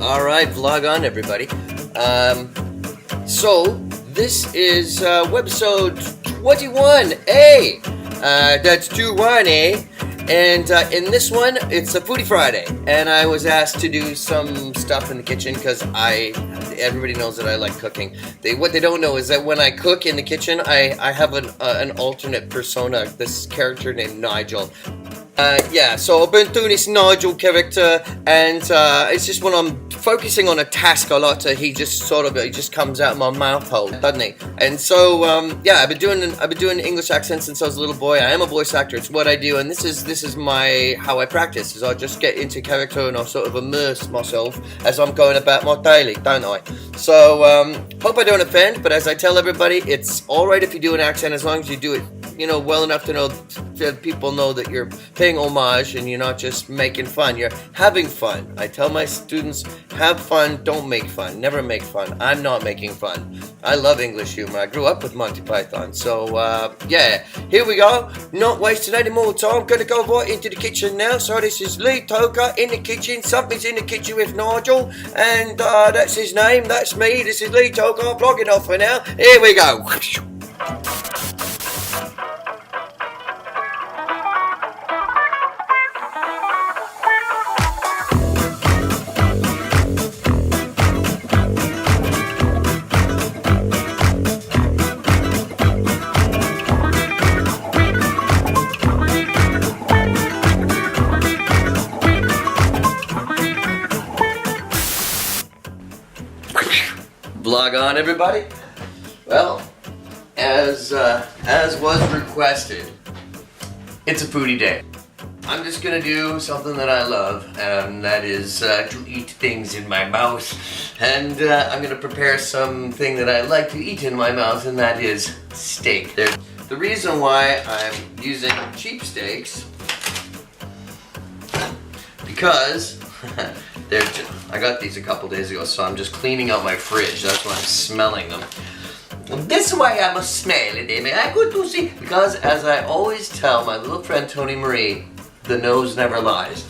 Alright, vlog on everybody. So this is webisode 21A. That's 21A. And in this one, it's a Foodie Friday. And I was asked to do some stuff in the kitchen because everybody knows that I like cooking. What they don't know is that when I cook in the kitchen, I have an alternate persona, this character named Nigel. Yeah, so I've been doing this Nigel character, and it's just when I'm focusing on a task a lot, he just comes out of my mouth hole, doesn't he? And so yeah, I've been doing English accents since I was a little boy. I am a voice actor. It's what I do, and this is how I practice. Is I just get into character and I sort of immerse myself as I'm going about my daily, don't I? So hope I don't offend, but as I tell everybody, it's all right if you do an accent as long as you do it, you know, well enough to know that people know that you're paying homage and you're not just making fun. You're having fun. I tell my students, have fun, don't make fun. Never make fun. I'm not making fun. I love English humor. I grew up with Monty Python. So, yeah, here we go. Not wasting any more time. Gonna go right into the kitchen now. So this is Lee Toker in the kitchen. Something's in the kitchen with Nigel. And that's his name. That's me. This is Lee Toker. I'm vlogging off for now. Here we go. Vlog on everybody. Well, as was requested, it's a foodie day. I'm just gonna do something that I love, and that is to eat things in my mouth. And I'm gonna prepare something that I like to eat in my mouth, and that is steak. The reason why I'm using cheap steaks, because I got these a couple days ago, so I'm just cleaning out my fridge. That's why I'm smelling them. This way I must smell it, Amy. I go to see, because as I always tell my little friend Tony Marie, the nose never lies.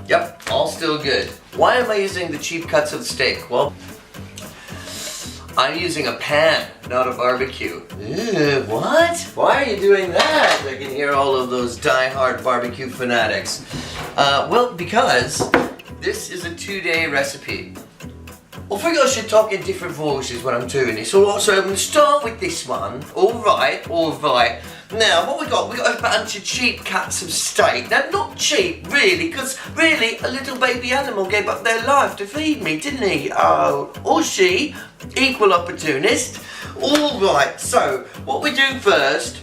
Yep, all still good. Why am I using the cheap cuts of the steak? Well, I'm using a pan, not a barbecue. Ew, what? Why are you doing that? I can hear all of those die-hard barbecue fanatics. Well, because this is a 2-day recipe. I think I should talk in different voices when I'm doing this. Alright, so I'm going to start with this one. Alright. Now, what we got? We got a bunch of cheap cuts of steak. Now, not cheap, really, because really, a little baby animal gave up their life to feed me, didn't he? Oh, or she, equal opportunist. Alright, so, what we do first,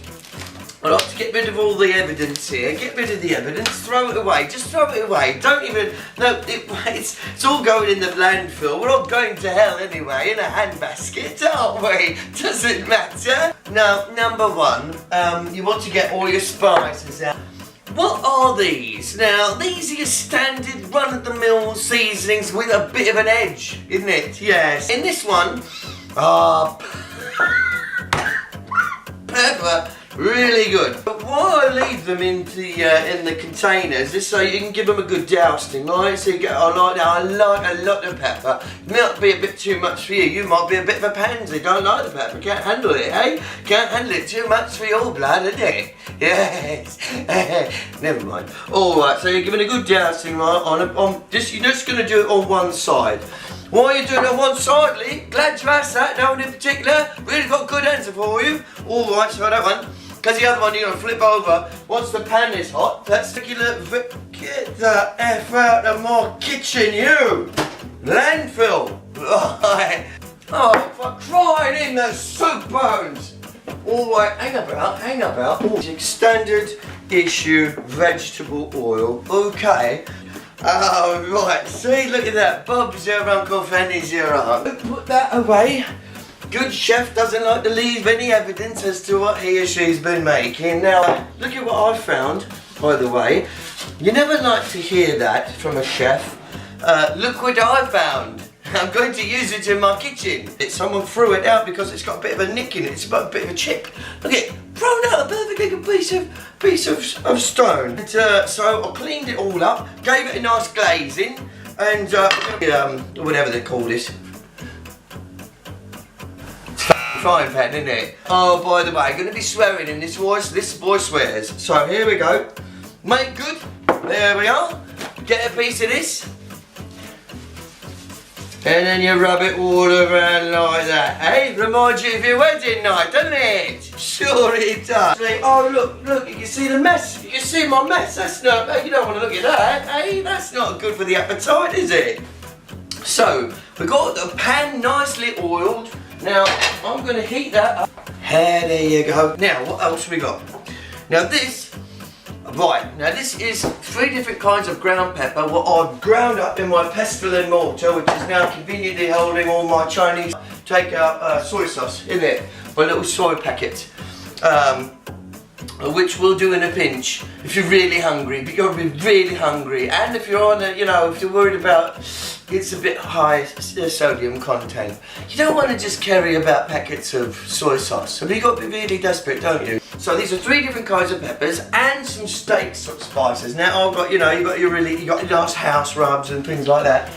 I like to get rid of all the evidence here. Get rid of the evidence, throw it away. Just throw it away. Don't even, no, it's all going in the landfill. We're all going to hell anyway, in a handbasket, aren't we? Doesn't matter. Now, number one, you want to get all your spices out. What are these? Now, these are your standard run-of-the-mill seasonings with a bit of an edge, isn't it? Yes. In this one, pepper. Really good. But why I leave them in the containers is so you can give them a good dousing, right? So you get, I like a lot of pepper. It might be a bit too much for you. You might be a bit of a pansy. Don't like the pepper. Can't handle it, eh? Can't handle it too much for your blood, isn't it? Yes. Never mind. All right. So you're giving a good dousing, right? You're just gonna do it on one side. Why are you doing it on one side, Lee? Glad you asked that. No one in particular. Really got a good answer for you. All right. So that one. Because the other one you're going to flip over once the pan is hot. Let's take a look. Get the F out of my kitchen, you! Landfill! Oh, for crying in the soup bones! Alright, hang about. Standard issue vegetable oil. Okay. Oh, right. See, look at that. Bob's your uncle, Fanny's your aunt. Put that away. Good chef doesn't like to leave any evidence as to what he or she's been making. Now, look at what I found, by the way. You never like to hear that from a chef. Look what I found. I'm going to use it in my kitchen. Someone threw it out because it's got a bit of a nick in it. It's got a bit of a chip. Look at it, thrown out a perfectly good piece of stone. And, so I cleaned it all up, gave it a nice glazing. and whatever they call this. Frying pan, isn't it? Oh, by the way, I'm going to be swearing in this voice. This boy swears. So here we go. Make good. There we are. Get a piece of this. And then you rub it all around like that. Hey, reminds you of your wedding night, doesn't it? Sure it does. Oh, look, you can see the mess. You can see my mess. That's not, you don't want to look at that. Hey, that's not good for the appetite, is it? So, we've got the pan nicely oiled. Now, I'm going to heat that up. There you go. Now, what else we got? Now this is 3 different kinds of ground pepper, what I've ground up in my pestle and mortar, which is now conveniently holding all my Chinese take-out soy sauce in it, my little soy packet, which we'll do in a pinch if you're really hungry. But you've got to be really hungry, and if you're on a, if you're worried about it's a bit high sodium content, you don't want to just carry about packets of soy sauce. So you've got to be really desperate, don't you? So these are 3 different kinds of peppers and some steak spices. Now I've got, you got your nice house rubs and things like that,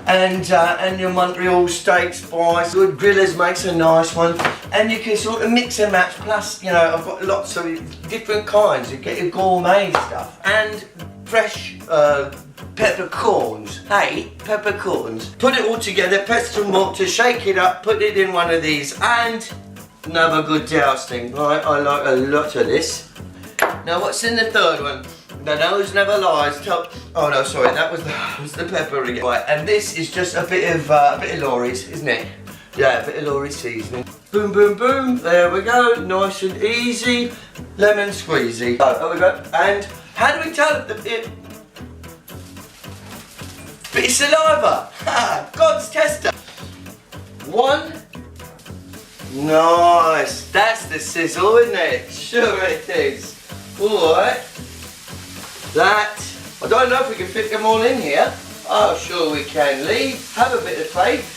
and your Montreal steak spice. Good grillers makes a nice one, and you can sort of mix and match. Plus, I've got lots of different kinds. You get your gourmet stuff and fresh peppercorns. Hey, peppercorns. Put it all together, pestle and mortar, shake it up, put it in one of these, and another good dousing. Right, I like a lot of this. Now, what's in the third one? The nose never lies. Oh no, sorry, that was the pepper again. Right, and this is just a bit of Laurie's, isn't it? Yeah, a bit of Laurie's seasoning. Boom, boom, boom. There we go. Nice and easy. Lemon squeezy. Oh, there we go. And how do we tell it? Bit of saliva. God's tester. 1. Nice. That's the sizzle, isn't it? Sure it is. Alright. That. I don't know if we can fit them all in here. Oh, sure we can, Lee. Have a bit of faith.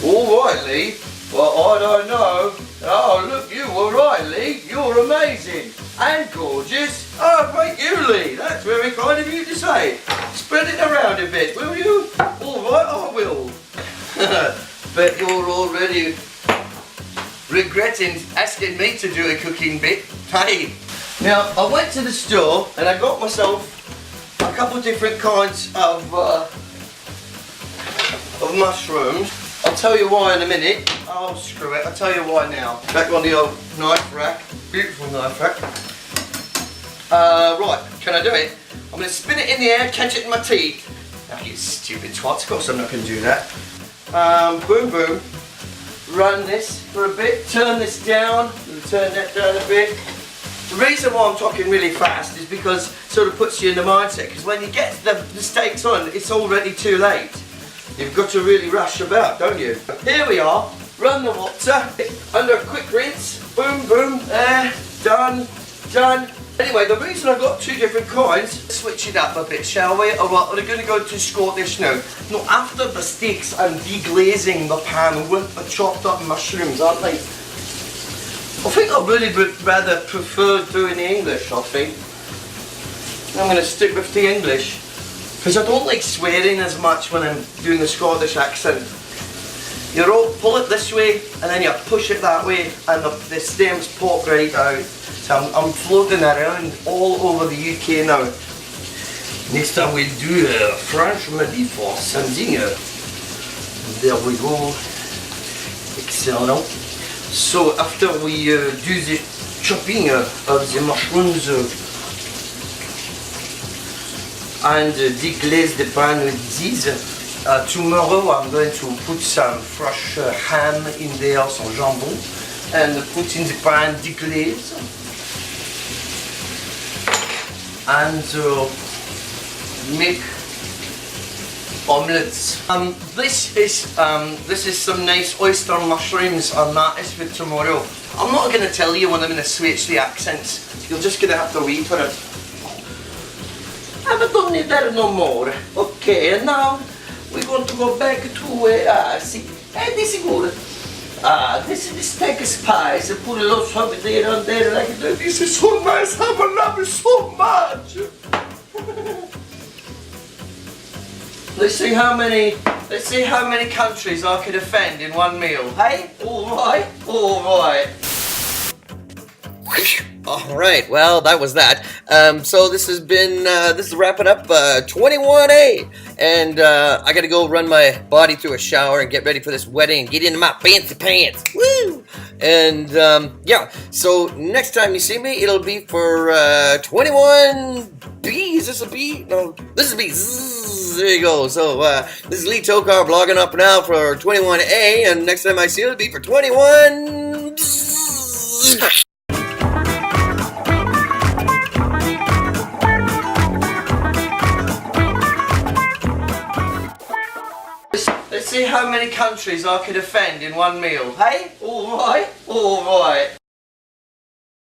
Alright, Lee. Well, I don't know. Oh, look, you were right, Lee. You're amazing. And gorgeous. Oh, thank you, Lee. That's very kind of you to say. Spread it around a bit, will you? Alright, I will. But you're already regretting asking me to do a cooking bit. Hey. Now, I went to the store and I got myself a couple of different kinds of mushrooms. I'll tell you why in a minute. Oh, screw it. I'll tell you why now. Back on the old knife rack. Beautiful knife rack. Right, can I do it? I'm going to spin it in the air, catch it in my teeth. Oh, you stupid twat. Of course I'm not going to do that. Boom, boom. Run this for a bit. Turn this down. Turn that down a bit. The reason why I'm talking really fast is because it sort of puts you in the mindset. Because when you get the steaks on, it's already too late. You've got to really rush about, don't you? Here we are. Run the water. Under a quick rinse. Boom, boom. There. Done. Done. Anyway, the reason I've got 2 different kinds, switch it up a bit, shall we? Alright, we're going to go to Scottish now. Now, after the steaks, I'm deglazing the pan with the chopped up mushrooms, aren't they? I think I really would rather prefer doing the English, I think. I'm going to stick with the English. Because I don't like swearing as much when I'm doing the Scottish accent. You pull it this way, and then you push it that way, and the stems pop right out. So I'm floating around all over the UK now. Next time we'll do French midi for something. There we go. Excellent. So after we do the chopping of the mushrooms and deglaze the pan with these, tomorrow I'm going to put some fresh ham in there, some jambon, and put in the pan, deglaze, and make omelets. This is some nice oyster mushrooms, and that is for tomorrow. I'm not going to tell you when I'm going to switch the accents. You're just going to have to wait for it. I don't need that no more. Okay, and now we're going to go back to see. This is good. This is the steak spice. I put a little something there and there like that. This is so nice. I love it so much. Let's see how many countries I could offend in one meal. Hey? Alright, alright. Alright, well, that was that. So this has been, this is wrapping up 21A. And I gotta go run my body through a shower and get ready for this wedding and get into my fancy pants. Woo! And yeah, so next time you see me, it'll be for 21B. Is this a B? No, this is a B. Zzz, there you go. So this is Lee Tokar blogging up now for 21A. And next time I see you, it'll be for 21. Let's see how many countries I could offend in one meal. Hey? Alright, alright.